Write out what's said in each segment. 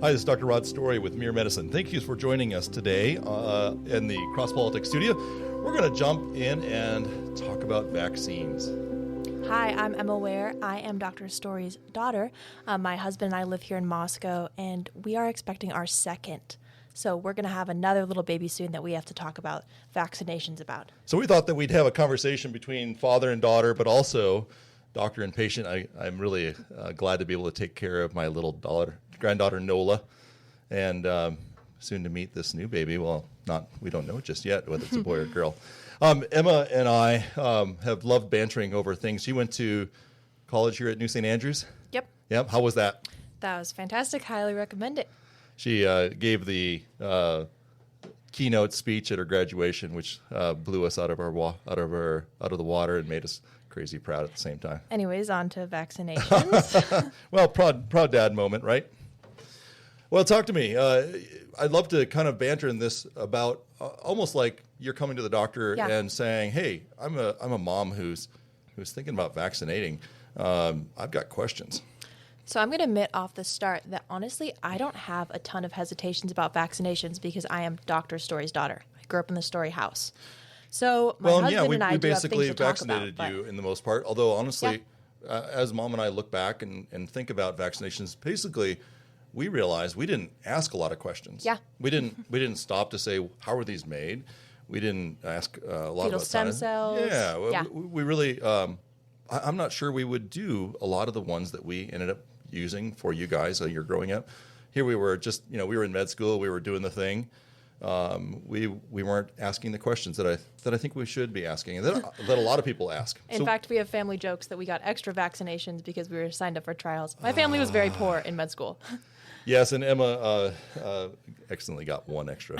Hi, this is Dr. Rod Story with Mere Medicine. Thank you for joining us today in the Cross Politics studio. We're going to jump in and talk about vaccines. Hi, I'm Emma Ware. I am Dr. Story's daughter. My husband and I live here in Moscow, and we are expecting our second. So we're going to have another little baby soon that we have to talk about vaccinations about. So we thought that we'd have a conversation between father and daughter, but also doctor and patient. I'm really glad to be able to take care of my little granddaughter Nola, and soon to meet this new baby. Well, we don't know just yet whether it's a boy or girl. Emma and I have loved bantering over things. She went to college here at New St. Andrews. Yep. How was that? That was fantastic. Highly recommend it. She gave the keynote speech at her graduation, which blew us out of the water and made us crazy proud at the same time. Anyways, on to vaccinations. Well, proud dad moment, right? Well, talk to me. I'd love to kind of banter in this about almost like you're coming to the doctor and saying, "Hey, I'm a mom who's thinking about vaccinating. I've got questions." So I'm going to admit off the start that honestly, I don't have a ton of hesitations about vaccinations because I am Dr. Story's daughter. I grew up in the Story house. So my husband and I we do have basically things to talk vaccinated about, you in the most part. Although honestly, as mom and I look back and think about vaccinations, basically we realized we didn't ask a lot of questions. Yeah. We didn't stop to say, how are these made? We didn't ask a lot fetal about stem science. cells. Yeah. We really, I'm not sure we would do a lot of the ones that we ended up using for you guys. You're growing up. Here we were just, we were in med school. We were doing the thing. We weren't asking the questions that I think we should be asking, and that a lot of people ask. In fact, we have family jokes that we got extra vaccinations because we were signed up for trials. My family was very poor in med school. Yes, and Emma accidentally got one extra.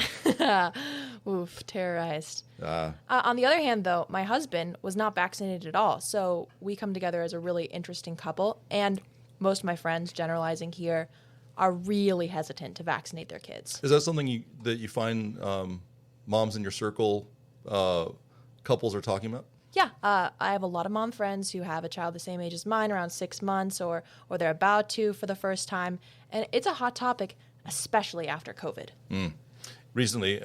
Oof, terrorized. On the other hand, though, my husband was not vaccinated at all, so we come together as a really interesting couple, and most of my friends, generalizing here, are really hesitant to vaccinate their kids. Is that something that you find moms in your circle, couples are talking about? Yeah, I have a lot of mom friends who have a child the same age as mine, around 6 months, or they're about to for the first time, and it's a hot topic, especially after COVID. Recently,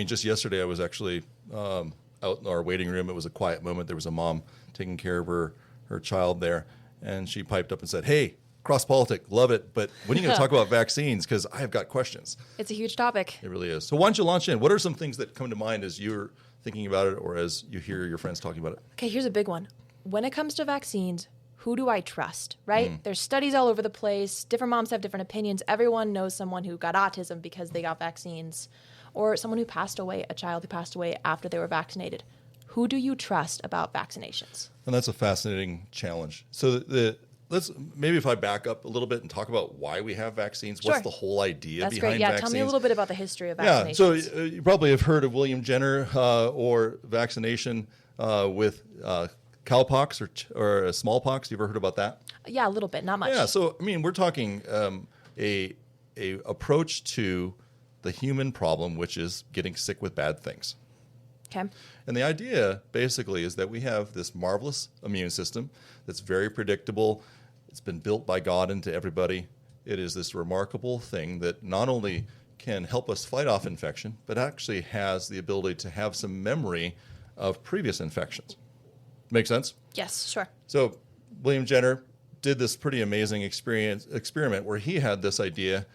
just yesterday, I was actually out in our waiting room. It was a quiet moment. There was a mom taking care of her child there, and she piped up and said, "Hey, cross politic, love it, but when are you going to talk about vaccines? Because I have got questions." It's a huge topic. It really is. So why don't you launch in? What are some things that come to mind as you're thinking about it or as you hear your friends talking about it? Okay, here's a big one. When it comes to vaccines, who do I trust, right? There's studies all over the place. Different moms have different opinions. Everyone knows someone who got autism because they got vaccines, or someone who passed away, a child who passed away after they were vaccinated. Who do you trust about vaccinations? And that's a fascinating challenge. So let's maybe if I back up a little bit and talk about why we have vaccines. Sure. What's the whole idea That's behind great. Yeah, vaccines? tell me a little bit about the history of vaccinations. Yeah, so you probably have heard of William Jenner or vaccination with cowpox or smallpox. You ever heard about that? Yeah, a little bit, not much. Yeah, so we're talking a approach to the human problem, which is getting sick with bad things. Okay. And the idea basically is that we have this marvelous immune system that's very predictable. It's been built by God into everybody. It is this remarkable thing that not only can help us fight off infection, but actually has the ability to have some memory of previous infections. Make sense? Yes, sure. So William Jenner did this pretty amazing experiment where he had this idea.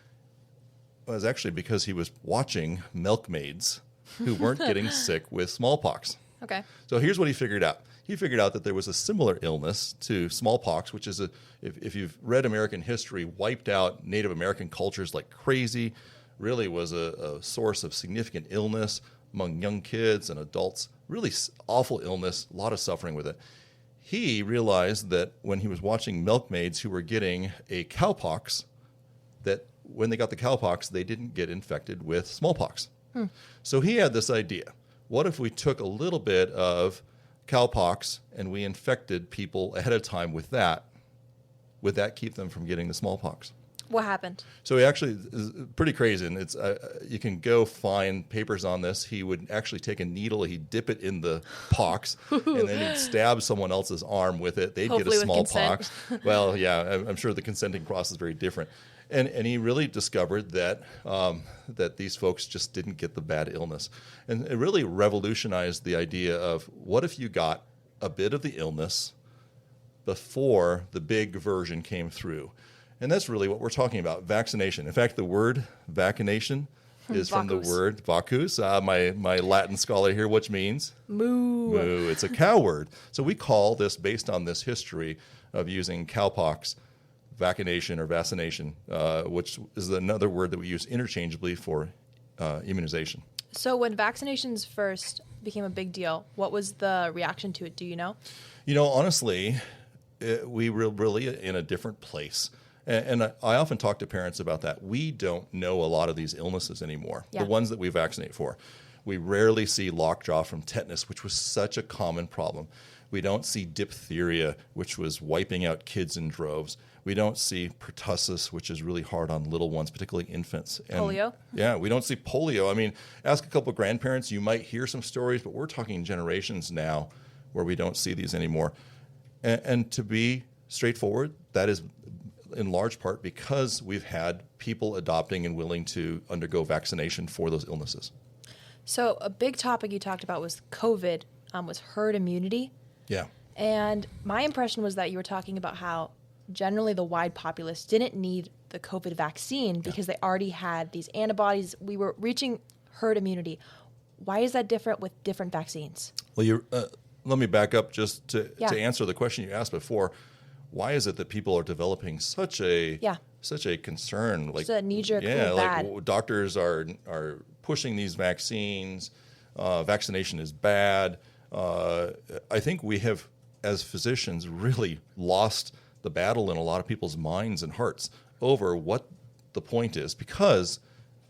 It was actually because he was watching milkmaids who weren't getting sick with smallpox. Okay. So here's what he figured out. He figured out that there was a similar illness to smallpox, which is, if you've read American history, wiped out Native American cultures like crazy, really was a source of significant illness among young kids and adults, really awful illness, a lot of suffering with it. He realized that when he was watching milkmaids who were getting a cowpox, that when they got the cowpox, they didn't get infected with smallpox. So he had this idea. What if we took a little bit of cowpox and we infected people ahead of time with that? Would that keep them from getting the smallpox? What happened? So he actually is pretty crazy, and it's you can go find papers on this. He would actually take a needle, he'd dip it in the pox, and then he'd stab someone else's arm with it. They'd Hopefully get a with smallpox. consent. Well, yeah, I'm sure the consenting process is very different. And he really discovered that that these folks just didn't get the bad illness. And it really revolutionized the idea of what if you got a bit of the illness before the big version came through. And that's really what we're talking about, vaccination. In fact, the word vaccination is from the word vacus, my Latin scholar here, which means? Moo. Moo. It's a cow word. So we call this, based on this history of using cowpox, vaccination or vaccination, which is another word that we use interchangeably for immunization. So when vaccinations first became a big deal, what was the reaction to it? Do you know? You know, honestly, we were really in a different place. And I often talk to parents about that. We don't know a lot of these illnesses anymore, the ones that we vaccinate for. We rarely see lockjaw from tetanus, which was such a common problem. We don't see diphtheria, which was wiping out kids in droves. We don't see pertussis, which is really hard on little ones, particularly infants. And polio? Yeah, we don't see polio. I mean, ask a couple of grandparents, you might hear some stories, but we're talking generations now where we don't see these anymore. And to be straightforward, that is in large part because we've had people adopting and willing to undergo vaccination for those illnesses. So a big topic you talked about was COVID, was herd immunity. Yeah. And my impression was that you were talking about how generally the wide populace didn't need the COVID vaccine because they already had these antibodies. We were reaching herd immunity. Why is that different with different vaccines? Well, let me back up just to answer the question you asked before. Why is it that people are developing such a concern? Like a knee-jerk, like doctors are pushing these vaccines. Vaccination is bad. I think we have, as physicians, really lost the battle in a lot of people's minds and hearts over what the point is, because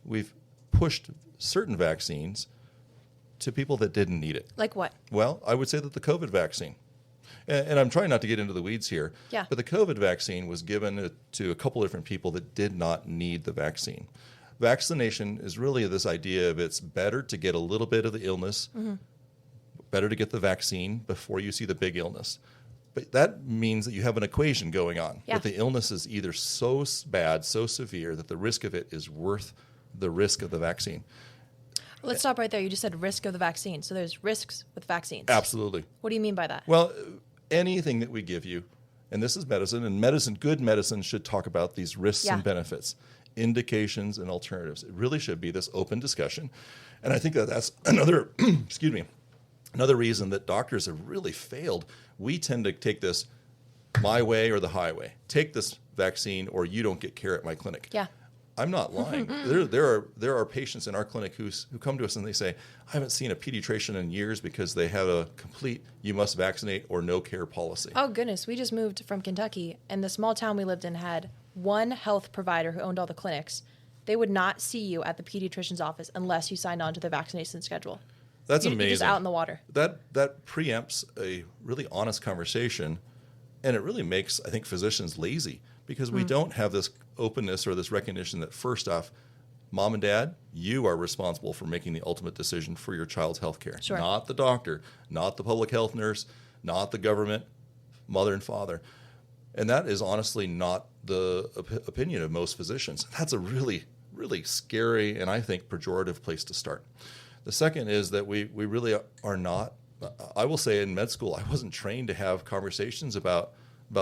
we've pushed certain vaccines to people that didn't need it. Like what? Well, I would say that the COVID vaccine. And I'm trying not to get into the weeds here, but the COVID vaccine was given to a couple different people that did not need the vaccine. Vaccination is really this idea of it's better to get a little bit of the illness, better to get the vaccine before you see the big illness. But that means that you have an equation going on, that the illness is either so bad, so severe, that the risk of it is worth the risk of the vaccine. Let's stop right there. You just said risk of the vaccine. So there's risks with vaccines. Absolutely. What do you mean by that? Well, anything that we give you, and this is medicine, and good medicine should talk about these risks and benefits, indications and alternatives. It really should be this open discussion. And I think that that's another, another reason that doctors have really failed. We tend to take this my way or the highway. Take this vaccine or you don't get care at my clinic. Yeah. I'm not lying. There are patients in our clinic who come to us and they say, I haven't seen a pediatrician in years because they have a complete you must vaccinate or no care policy. Oh, goodness. We just moved from Kentucky, and the small town we lived in had one health provider who owned all the clinics. They would not see you at the pediatrician's office unless you signed on to their vaccination schedule. That's amazing. You're just out in the water. That preempts a really honest conversation, and it really makes, I think, physicians lazy because we don't have this openness or this recognition that, first off, mom and dad, you are responsible for making the ultimate decision for your child's health care. Sure. Not the doctor, not the public health nurse, not the government, mother and father. And that is honestly not the opinion of most physicians. That's a really, really scary and I think pejorative place to start. The second is that we really are not, I will say in med school, I wasn't trained to have conversations about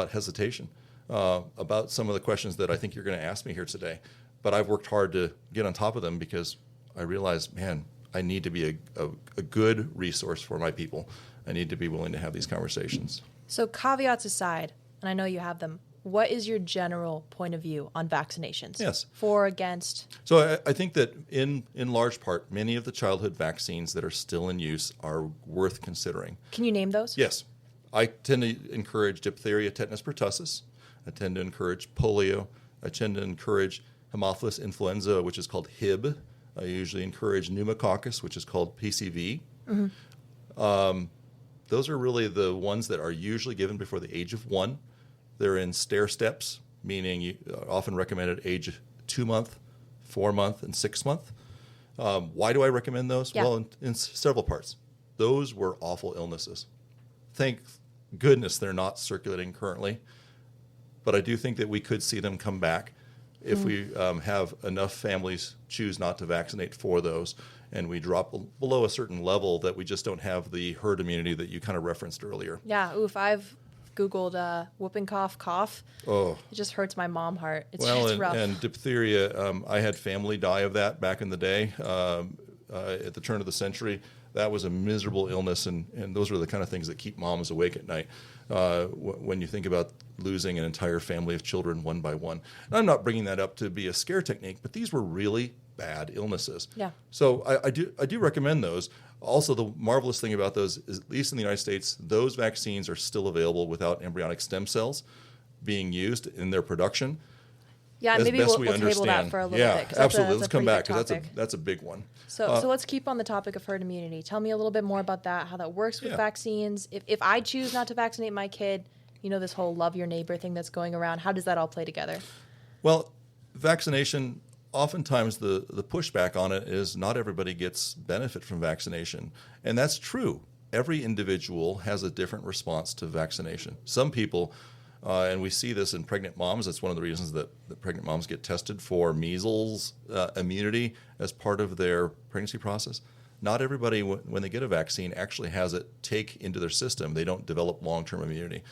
hesitation, about some of the questions that I think you're going to ask me here today. But I've worked hard to get on top of them because I realized, man, I need to be a good resource for my people. I need to be willing to have these conversations. So caveats aside, and I know you have them, what is your general point of view on vaccinations? Yes. For, against? So I think that in large part, many of the childhood vaccines that are still in use are worth considering. Can you name those? Yes. I tend to encourage diphtheria, tetanus, pertussis. I tend to encourage polio. I tend to encourage Haemophilus influenza, which is called Hib. I usually encourage pneumococcus, which is called PCV. Those are really the ones that are usually given before the age of 1. They're in stair steps, meaning you often recommended age 2 month, 4 month, and 6 month. Why do I recommend those? Yeah. Well, in several parts. Those were awful illnesses. Thank goodness they're not circulating currently, but I do think that we could see them come back. if we have enough families choose not to vaccinate for those, and we drop below a certain level that we just don't have the herd immunity that you kind of referenced earlier. Yeah, oof, I've Googled whooping cough. Oh. It just hurts my mom heart. It's rough. And diphtheria, I had family die of that back in the day at the turn of the century. That was a miserable illness, and those are the kind of things that keep moms awake at night when you think about losing an entire family of children one by one. And I'm not bringing that up to be a scare technique, but these were really bad illnesses. Yeah. So I do recommend those. Also, the marvelous thing about those is, at least in the United States, those vaccines are still available without embryonic stem cells being used in their production. Yeah, maybe we'll table that for a little bit. Yeah, absolutely. Let's come back because that's a big one. So let's keep on the topic of herd immunity. Tell me a little bit more about that, how that works with vaccines. If I choose not to vaccinate my kid, this whole love your neighbor thing that's going around, how does that all play together? Well, vaccination, oftentimes the pushback on it is not everybody gets benefit from vaccination. And that's true. Every individual has a different response to vaccination. Some people... and we see this in pregnant moms. That's one of the reasons that pregnant moms get tested for measles immunity as part of their pregnancy process. Not everybody, when they get a vaccine, actually has it take into their system. They don't develop long-term immunity.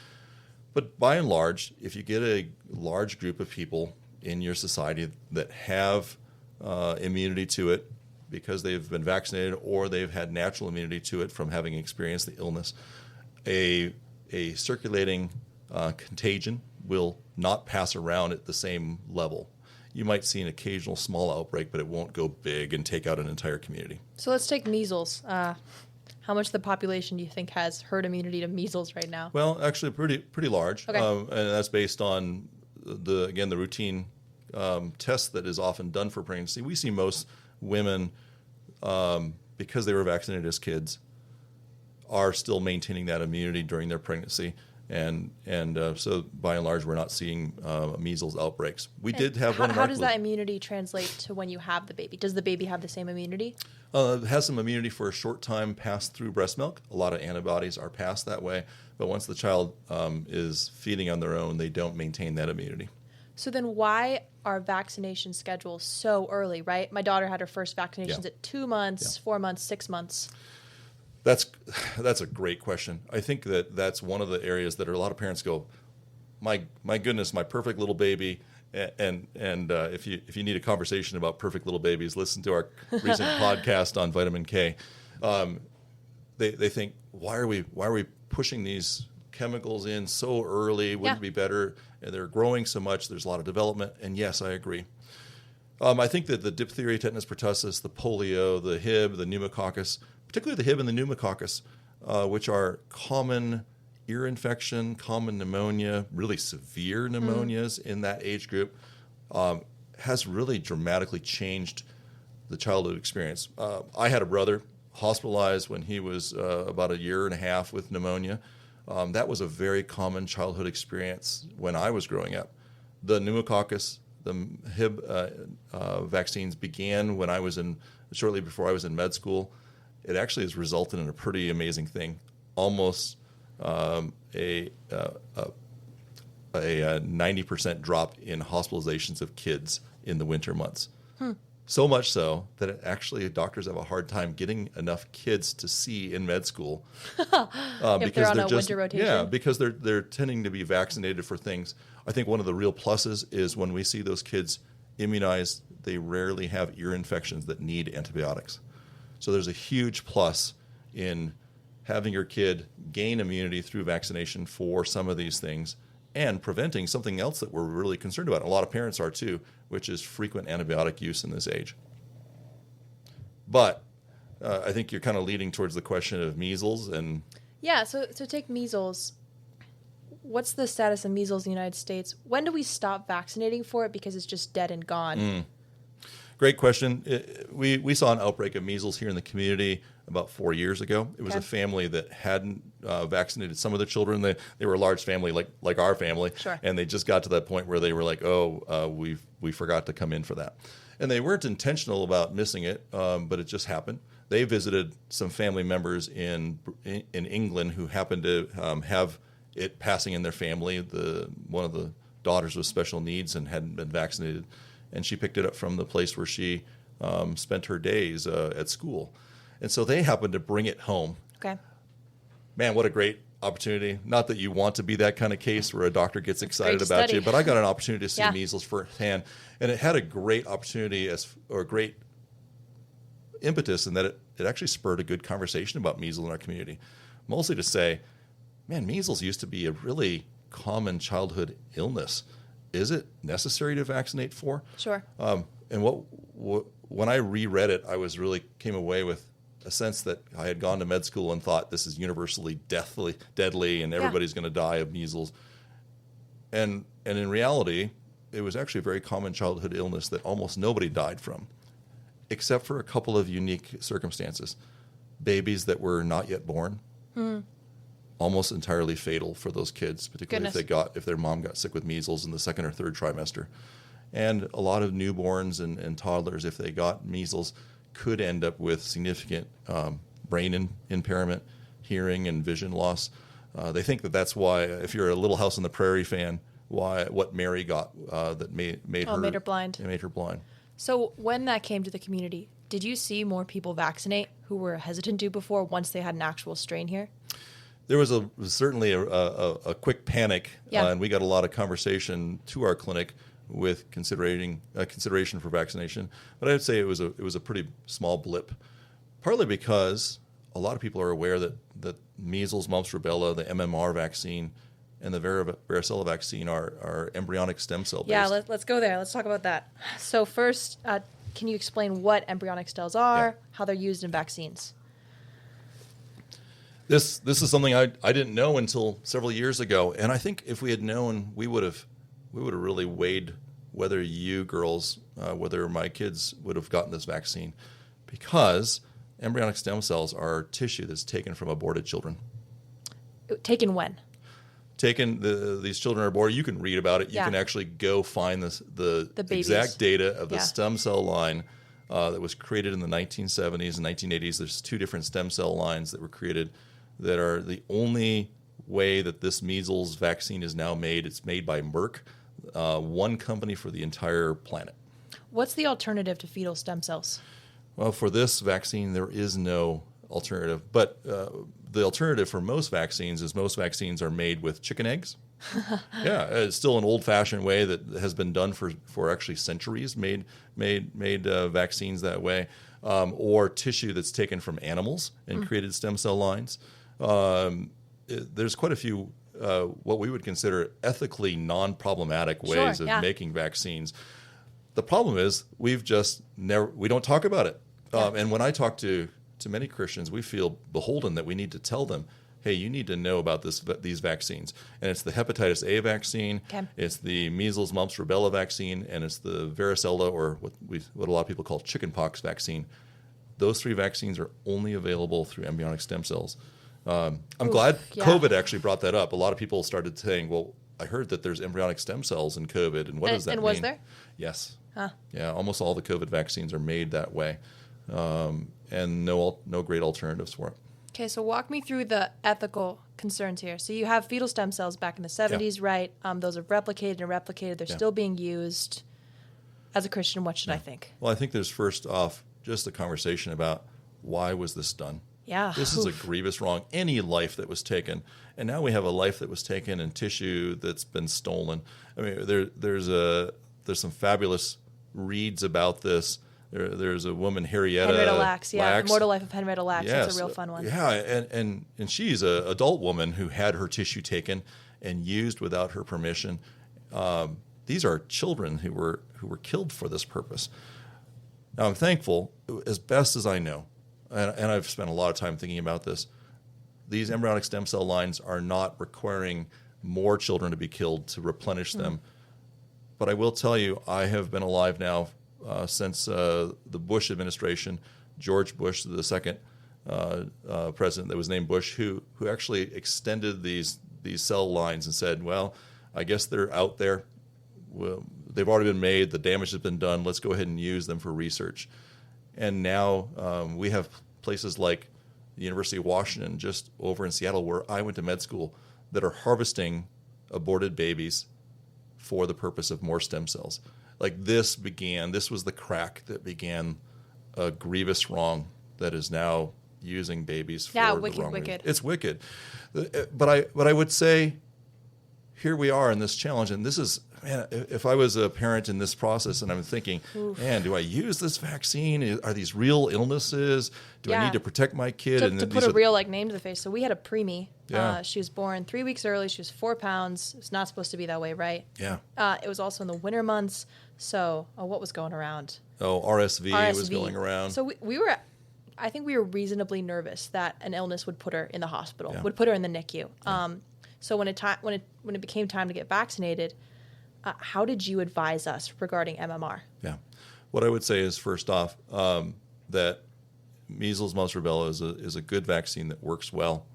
But by and large, if you get a large group of people in your society that have immunity to it because they've been vaccinated or they've had natural immunity to it from having experienced the illness, a circulating contagion will not pass around at the same level. You might see an occasional small outbreak, but it won't go big and take out an entire community. So let's take measles. How much of the population do you think has herd immunity to measles right now? Well, actually pretty large. Okay. And that's based on, the routine test that is often done for pregnancy. We see most women, because they were vaccinated as kids, are still maintaining that immunity during their pregnancy. And so, by and large, we're not seeing measles outbreaks. We did have one. How does that immunity translate to when you have the baby? Does the baby have the same immunity? It has some immunity for a short time passed through breast milk. A lot of antibodies are passed that way. But once the child is feeding on their own, they don't maintain that immunity. So then why are vaccination schedules so early, right? My daughter had her first vaccinations at 2 months, 4 months, 6 months. That's a great question. I think that's one of the areas that a lot of parents go, my goodness, my perfect little baby. And if you need a conversation about perfect little babies, listen to our recent podcast on vitamin K. They think, why are we pushing these chemicals in so early? Wouldn't it be better? And they're growing so much. There's a lot of development. And yes, I agree. I think that the diphtheria, tetanus pertussis, the polio, the Hib, the pneumococcus, particularly the Hib and the pneumococcus, which are common ear infection, common pneumonia, really severe pneumonias in that age group, has really dramatically changed the childhood experience. I had a brother hospitalized when he was about a year and a half with pneumonia. That was a very common childhood experience when I was growing up. The pneumococcus, the Hib vaccines began when I was shortly before I was in med school. It actually has resulted in a pretty amazing thing, almost a 90% drop in hospitalizations of kids in the winter months. So much so that doctors have a hard time getting enough kids to see in med school if they're on a winter rotation. Yeah, because they're tending to be vaccinated for things. I think one of the real pluses is when we see those kids immunized, they rarely have ear infections that need antibiotics. So there's a huge plus in having your kid gain immunity through vaccination for some of these things and preventing something else that we're really concerned about. A lot of parents are too, which is frequent antibiotic use in this age. But I think you're kind of leading towards the question of measles and... Yeah, so take measles. What's the status of measles in the United States? When do we stop vaccinating for it because it's just dead and gone? Great question. We saw an outbreak of measles here in the community about 4 years ago. It was a family that hadn't vaccinated some of their children. They were a large family, like our family, sure. And they just got to that point where they were like, we forgot to come in for that. And they weren't intentional about missing it, but it just happened. They visited some family members in England who happened to have it passing in their family. One of the daughters with special needs and hadn't been vaccinated. And she picked it up from the place where she spent her days at school. And so they happened to bring it home. Okay. Man, what a great opportunity. Not that you want to be that kind of case where a doctor gets excited about study. you, but I got an opportunity to see Yeah. measles firsthand. And it had a great opportunity or a great impetus in that it actually spurred a good conversation about measles in our community. Mostly to say, man, measles used to be a really common childhood illness. Is it necessary to vaccinate for? Sure. And when I reread it, I came away with a sense that I had gone to med school and thought this is universally deadly and everybody's going to die of measles. And in reality, it was actually a very common childhood illness that almost nobody died from, except for a couple of unique circumstances. Babies that were not yet born, almost entirely fatal for those kids, particularly if their mom got sick with measles in the second or third trimester. And a lot of newborns and toddlers, if they got measles, could end up with significant brain impairment, hearing and vision loss. They think that's why, if you're a Little House on the Prairie fan, what Mary got that made her blind. It made her blind. So when that came to the community, did you see more people vaccinate who were hesitant to before once they had an actual strain here? There was certainly a quick panic, Yeah. And we got a lot of conversation to our clinic with consideration for vaccination. But I'd say it was a pretty small blip, partly because a lot of people are aware that measles, mumps, rubella, the MMR vaccine, and the varicella vaccine are embryonic stem cell based. Yeah, let's go there. Let's talk about that. So first, can you explain what embryonic cells are, how they're used in vaccines? This is something I didn't know until several years ago, and I think if we had known, we would have really weighed whether you girls, whether my kids would have gotten this vaccine, because embryonic stem cells are tissue that's taken from aborted children. Taken when? These children are born. You can read about it. You can actually go find the exact data of the stem cell line that was created in the 1970s and 1980s. There's 2 different stem cell lines that were created that are the only way that this measles vaccine is now made. It's made by Merck, one company for the entire planet. What's the alternative to fetal stem cells? Well, for this vaccine, there is no alternative. But the alternative for most vaccines is most vaccines are made with chicken eggs. Yeah, it's still an old-fashioned way that has been done for actually centuries. Made vaccines that way, or tissue that's taken from animals and created stem cell lines. There's quite a few what we would consider ethically non-problematic ways of making vaccines. The problem is we don't talk about it. And when I talk to many Christians, we feel beholden that we need to tell them, hey, you need to know about these vaccines. And it's the hepatitis A vaccine, it's the measles, mumps, rubella vaccine, and it's the varicella, or what a lot of people call chickenpox vaccine. Those 3 vaccines are only available through embryonic stem cells. I'm glad COVID actually brought that up. A lot of people started saying, well, I heard that there's embryonic stem cells in COVID, and what does that mean? And was there? Yes. Huh. Yeah, almost all the COVID vaccines are made that way, and no great alternatives for it. Okay, so walk me through the ethical concerns here. So you have fetal stem cells back in the 70s, right? Those have replicated. They're still being used. As a Christian, what should I think? Well, I think there's first off just a conversation about why was this done? Yeah. This is a grievous wrong. Any life that was taken, and now we have a life that was taken in tissue that's been stolen. I mean, there's some fabulous reads about this. There's a woman, Henrietta Lacks. Immortal Life of Henrietta Lacks. Yes. That's a real fun one. Yeah, and she's an adult woman who had her tissue taken and used without her permission. These are children who were killed for this purpose. Now, I'm thankful, as best as I know, and I've spent a lot of time thinking about this, these embryonic stem cell lines are not requiring more children to be killed to replenish them. But I will tell you, I have been alive now since the Bush administration, George Bush, the second president that was named Bush, who actually extended these cell lines and said, well, I guess they're out there. Well, they've already been made. The damage has been done. Let's go ahead and use them for research. And now we have places like the University of Washington, just over in Seattle, where I went to med school, that are harvesting aborted babies for the purpose of more stem cells. Like this was the crack that began a grievous wrong that is now using babies for the wrong reason. It's wicked. But I would say, here we are in this challenge, and this is, man, if I was a parent in this process and I'm thinking, man, do I use this vaccine? Are these real illnesses? Do I need to protect my kid? To put a real name to the face. So we had a preemie. Yeah. She was born 3 weeks early. She was 4 pounds. It's not supposed to be that way, right? Yeah. It was also in the winter months. So, what was going around? RSV was going around. So I think we were reasonably nervous that an illness would put her in the hospital, Yeah. would put her in the NICU. Yeah. So when it became time to get vaccinated, how did you advise us regarding MMR? Yeah. What I would say is, first off, that measles, mumps, rubella is a good vaccine that works well.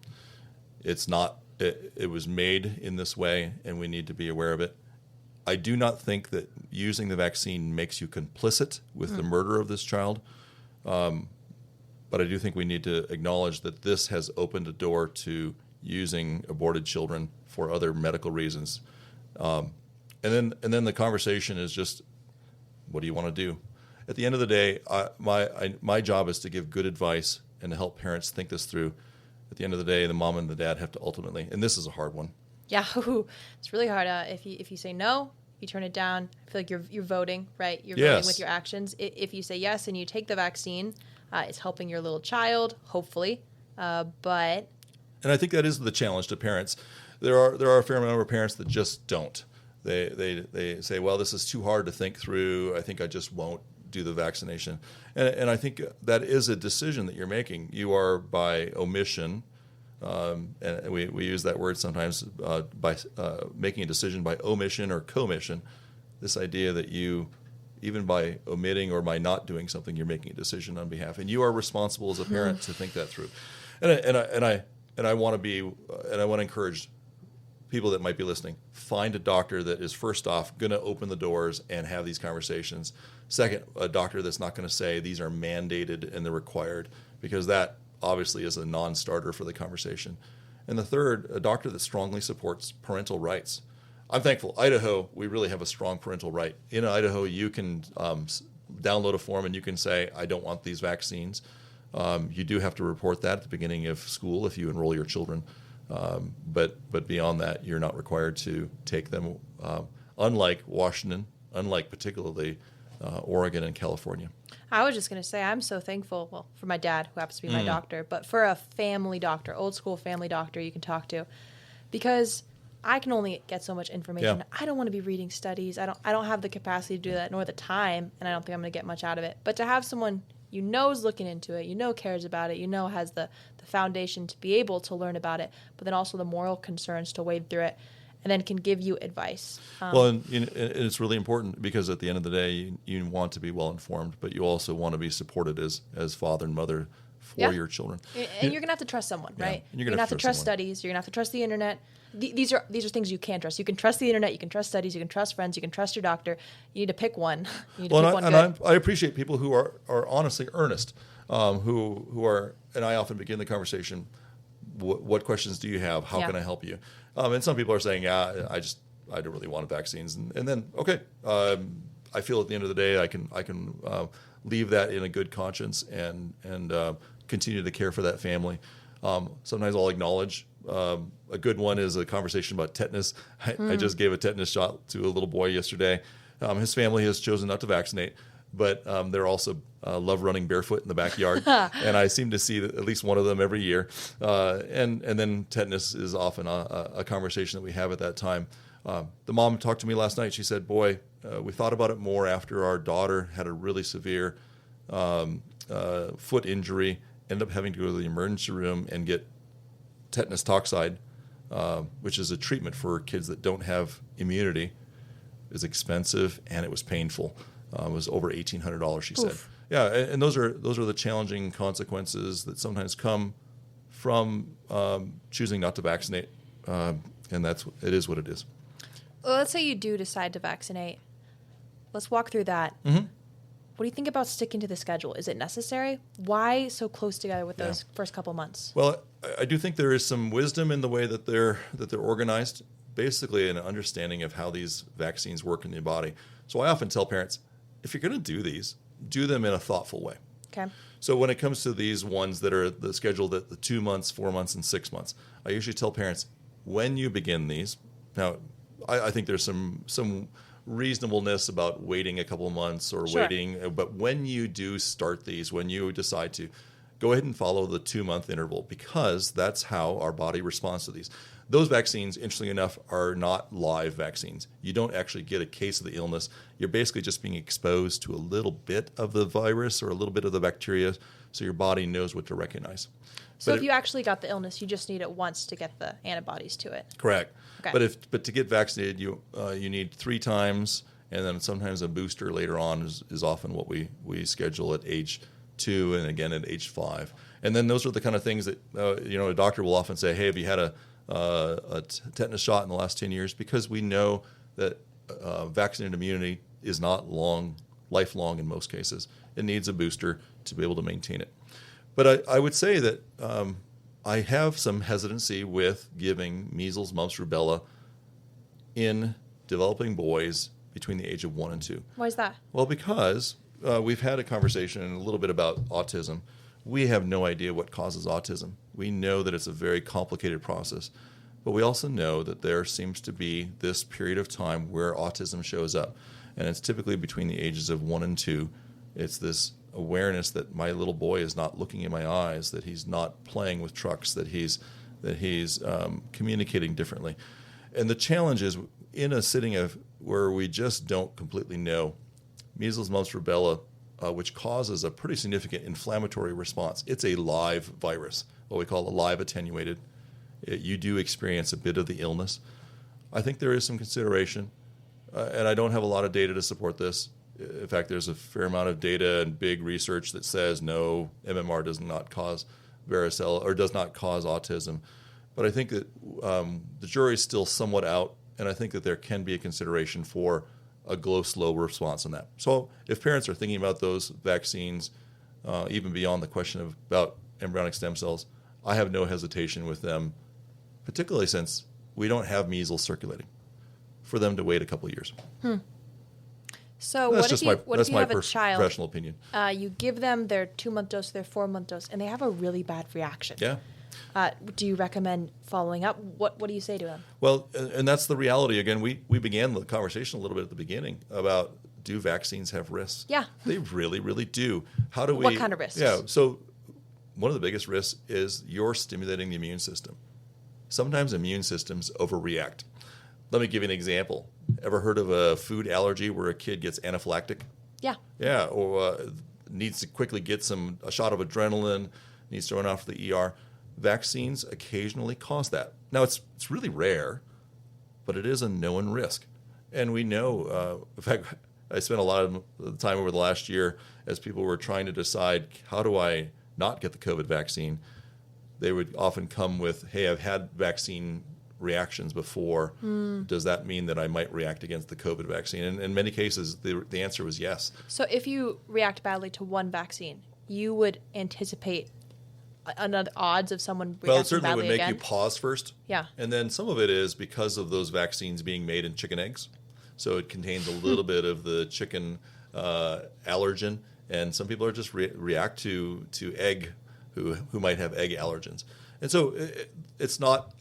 It's not. It was made in this way, and we need to be aware of it. I do not think that using the vaccine makes you complicit with the murder of this child. But I do think we need to acknowledge that this has opened a door to using aborted children for other medical reasons. And then the conversation is just, what do you want to do? At the end of the day, my job is to give good advice and to help parents think this through. At the end of the day, the mom and the dad have to ultimately, and this is a hard one. Yeah, it's really hard. If you say no, you turn it down. I feel like you're voting, right? You're voting with your actions. If you say yes and you take the vaccine, it's helping your little child, hopefully. But and I think that is the challenge to parents. There are a fair number of parents that just don't. They say, well, this is too hard to think through. I think I just won't do the vaccination. And I think that is a decision that you're making. You are by omission. And we use that word sometimes by making a decision by omission or commission. This idea that you, even by omitting or by not doing something, you're making a decision on behalf, and you are responsible as a parent to think that through. And I want to encourage people that might be listening: find a doctor that is, first off, going to open the doors and have these conversations. Second, a doctor that's not going to say these are mandated and they're required, because that obviously is a non-starter for the conversation. And the third, a doctor that strongly supports parental rights. I'm thankful. Idaho, we really have a strong parental right. In Idaho, you can download a form and you can say, I don't want these vaccines. You do have to report that at the beginning of school if you enroll your children. But beyond that, you're not required to take them, unlike Washington, unlike particularly Oregon and California. I was just going to say, I'm so thankful, well, for my dad, who happens to be my doctor, but for a family doctor, old school family doctor you can talk to, because I can only get so much information. Yeah. I don't want to be reading studies. I don't have the capacity to do that, nor the time, and I don't think I'm going to get much out of it. But to have someone you know is looking into it, you know cares about it, you know has the foundation to be able to learn about it, but then also the moral concerns to wade through it, and then can give you advice. And it's really important, because at the end of the day, you want to be well informed, but you also want to be supported as father and mother for your children. And you're going to have to trust someone, right? You're going to have to trust studies. You're going to have to trust the internet. These are things you can trust. You can trust the internet. You can trust studies. You can trust friends. You can trust your doctor. You need to pick one. I appreciate people who are honestly earnest, who are, and I often begin the conversation, what questions do you have? How can I help you? And some people are saying, I don't really want vaccines. And then, okay, I feel at the end of the day, I can leave that in a good conscience and continue to care for that family. Sometimes I'll acknowledge, a good one is a conversation about tetanus. I just gave a tetanus shot to a little boy yesterday. His family has chosen not to vaccinate, but they're also love running barefoot in the backyard, and I seem to see at least one of them every year. And then tetanus is often a conversation that we have at that time. The mom talked to me last night. She said, boy, we thought about it more after our daughter had a really severe foot injury, ended up having to go to the emergency room and get tetanus toxide, which is a treatment for kids that don't have immunity. Is expensive, and it was painful. It was over $1,800, she said. Yeah, and those are the challenging consequences that sometimes come from choosing not to vaccinate, and it is what it is. Well, let's say you do decide to vaccinate. Let's walk through that. Mm-hmm. What do you think about sticking to the schedule? Is it necessary? Why so close together with those first couple months? Well, I do think there is some wisdom in the way that they're organized. basically an understanding of how these vaccines work in the body. So I often tell parents, if you're going to do these, do them in a thoughtful way. Okay. So when it comes to these ones that are scheduled at the 2 months, 4 months, and 6 months, I usually tell parents, when you begin these, now I think there's some reasonableness about waiting a couple of months or Sure. waiting, but when you do start these, when you decide to, go ahead and follow the 2-month interval, because that's how our body responds to these. Those vaccines, interestingly enough, are not live vaccines. You don't actually get a case of the illness. You're basically just being exposed to a little bit of the virus or a little bit of the bacteria, so your body knows what to recognize. So if you actually got the illness, you just need it once to get the antibodies to it. Correct. Okay. But to get vaccinated, you need 3 times, and then sometimes a booster later on is often what we schedule at age 2 and again at age 5. And then those are the kind of things that a doctor will often say, hey, have you had a tetanus shot in the last 10 years? Because we know that vaccinated immunity is not lifelong in most cases. It needs a booster to be able to maintain it. But I would say that I have some hesitancy with giving measles, mumps, rubella in developing boys between the age of 1 and 2. Why is that? Well, because we've had a conversation a little bit about autism. We have no idea what causes autism. We know that it's a very complicated process, but we also know that there seems to be this period of time where autism shows up, and it's typically between the ages of 1 and 2. It's this awareness that my little boy is not looking in my eyes, that he's not playing with trucks, that he's communicating differently. And the challenge is in a setting where we just don't completely know, measles, mumps, rubella, which causes a pretty significant inflammatory response. It's a live virus, what we call a live attenuated. You do experience a bit of the illness. I think there is some consideration, and I don't have a lot of data to support this. In fact, there's a fair amount of data and big research that says no, MMR does not cause varicella or does not cause autism. But I think that the jury is still somewhat out, and I think that there can be a consideration for a slow response on that. So if parents are thinking about those vaccines, even beyond the question about embryonic stem cells, I have no hesitation with them, particularly since we don't have measles circulating, for them to wait a couple of years. So That's what if you have a child, professional opinion. You give them their 2-month dose, their 4-month dose, and they have a really bad reaction. Yeah. Do you recommend following up? What do you say to them? Well, and that's the reality. Again, we began the conversation a little bit at the beginning about, do vaccines have risks? Yeah. They really, really do. How do we? What kind of risks? Yeah. So one of the biggest risks is you're stimulating the immune system. Sometimes immune systems overreact. Let me give you an example. Ever heard of a food allergy where a kid gets anaphylactic? Yeah. Yeah, or needs to quickly get a shot of adrenaline, needs to run off to the ER. Vaccines occasionally cause that. Now, it's really rare, but it is a known risk. And we know, in fact, I spent a lot of the time over the last year as people were trying to decide, how do I not get the COVID vaccine? They would often come with, hey, I've had vaccine reactions before. Does that mean that I might react against the COVID vaccine? And in many cases, the answer was yes. So if you react badly to one vaccine, you would anticipate another odds of someone reacting badly again? Well, it certainly would make you pause first. Yeah. And then some of it is because of those vaccines being made in chicken eggs. So it contains a little bit of the chicken allergen. And some people are just react to egg who might have egg allergens. And so it's not...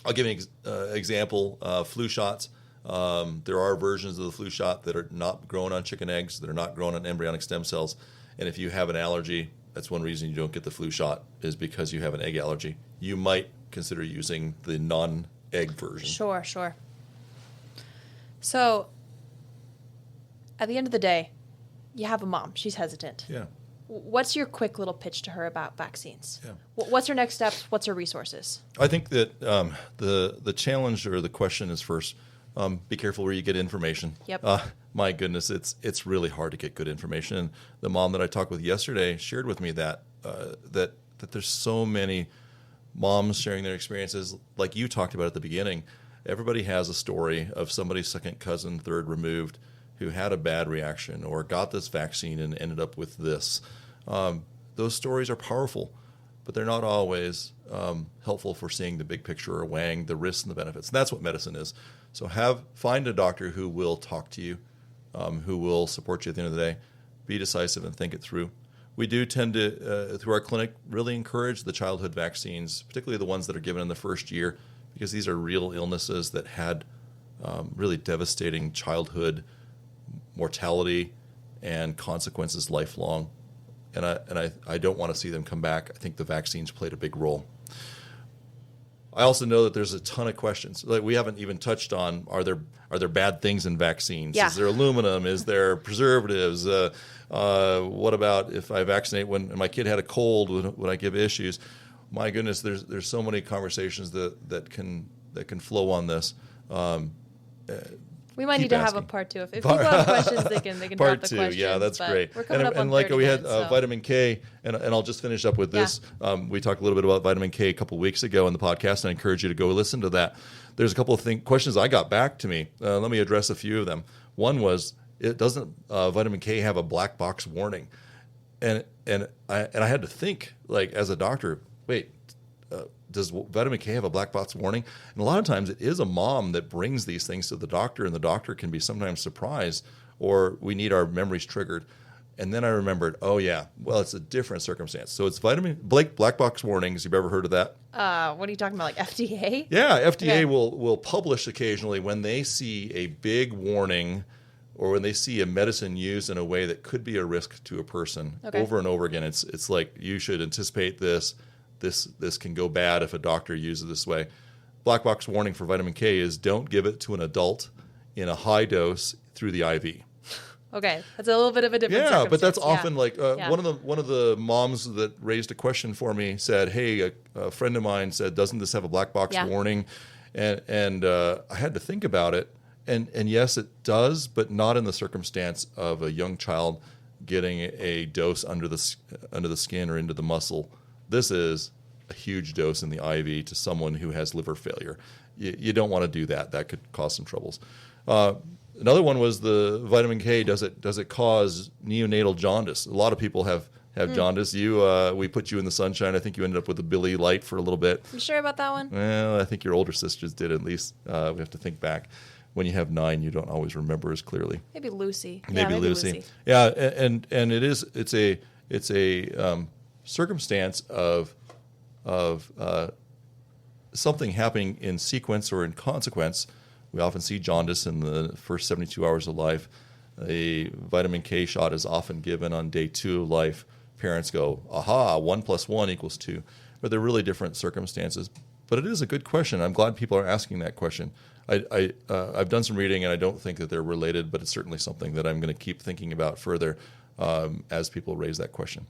I'll give you an example. Flu shots. There are versions of the flu shot that are not grown on chicken eggs, that are not grown on embryonic stem cells. And if you have an allergy, that's one reason you don't get the flu shot, is because you have an egg allergy. You might consider using the non-egg version. Sure. So at the end of the day, you have a mom. She's hesitant. Yeah. What's your quick little pitch to her about vaccines? Yeah. What's her next steps? What's her resources? I think that the challenge or the question is first, be careful where you get information. Yep. My goodness, it's really hard to get good information. And the mom that I talked with yesterday shared with me that there's so many moms sharing their experiences, like you talked about at the beginning. Everybody has a story of somebody's second cousin, third removed, who had a bad reaction or got this vaccine and ended up with this. Those stories are powerful. but they're not always helpful for seeing the big picture or weighing the risks and the benefits. And that's what medicine is. So find a doctor who will talk to you, who will support you at the end of the day. Be decisive and think it through. We do tend to, through our clinic, really encourage the childhood vaccines, particularly the ones that are given in the first year, because these are real illnesses that had really devastating childhood mortality and consequences lifelong. And I don't want to see them come back. I think the vaccines played a big role. I also know that there's a ton of questions. Like we haven't even touched on, are there bad things in vaccines? Yeah. Is there aluminum? Is there preservatives? What about if I vaccinate when my kid had a cold? Would I give issues? My goodness, there's so many conversations that can flow on this. We might need to have a part 2. If people have questions, they can part drop the 2, questions. yeah, that's great. We're coming up on like 30 we had minutes, so. vitamin K, and I'll just finish up with this. We talked a little bit about vitamin K a couple weeks ago in the podcast, and I encourage you to go listen to that. There's a couple of questions I got back to me. Let me address a few of them. One was, doesn't vitamin K have a black box warning? And I had to think, like, as a doctor, wait, does vitamin K have a black box warning? And a lot of times it is a mom that brings these things to the doctor, and the doctor can be sometimes surprised, or we need our memories triggered. And then I remembered, oh yeah, well, it's a different circumstance. So it's black box warnings. You've ever heard of that? What are you talking about, like FDA? Yeah, FDA will publish occasionally when they see a big warning or when they see a medicine used in a way that could be a risk to a person over and over again. It's like, you should anticipate this. This can go bad if a doctor uses it this way. Black box warning for vitamin K is don't give it to an adult in a high dose through the IV. Okay, that's a little bit of a different circumstance. But that's often like one of the moms that raised a question for me said, "Hey, a friend of mine said, doesn't this have a black box warning?" And I had to think about it. And yes, it does, but not in the circumstance of a young child getting a dose under the skin or into the muscle. This is a huge dose in the IV to someone who has liver failure. You don't want to do that. That could cause some troubles. Another one was the vitamin K. Does it cause neonatal jaundice? A lot of people have jaundice. We put you in the sunshine. I think you ended up with a Billy Light for a little bit. You sure about that one? Well, I think your older sisters did at least. We have to think back. When you have 9, you don't always remember as clearly. Maybe Lucy. Maybe Lucy. Yeah, and it's a circumstance of something happening in sequence or in consequence. We often see jaundice in the first 72 hours of life. A vitamin K shot is often given on day 2 of life. Parents go, aha, 1 + 1 = 2. But they're really different circumstances. But it is a good question. I'm glad people are asking that question. I've done some reading, and I don't think that they're related, but it's certainly something that I'm going to keep thinking about further as people raise that question.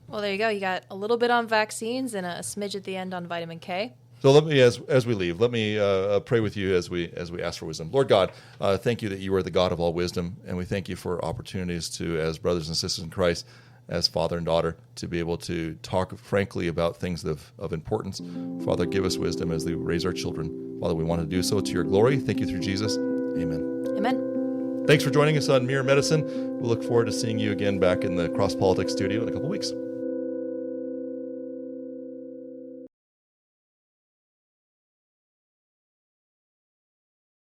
Well, there you go. You got a little bit on vaccines and a smidge at the end on vitamin K. So let me, as we leave, let me pray with you as we ask for wisdom. Lord God, thank you that you are the God of all wisdom, and we thank you for opportunities to, as brothers and sisters in Christ, as father and daughter, to be able to talk frankly about things of importance. Father, give us wisdom as we raise our children. Father, we want to do so to your glory. Thank you through Jesus. Amen. Amen. Thanks for joining us on Mere Medicine. We look forward to seeing you again back in the Cross Politics studio in a couple weeks.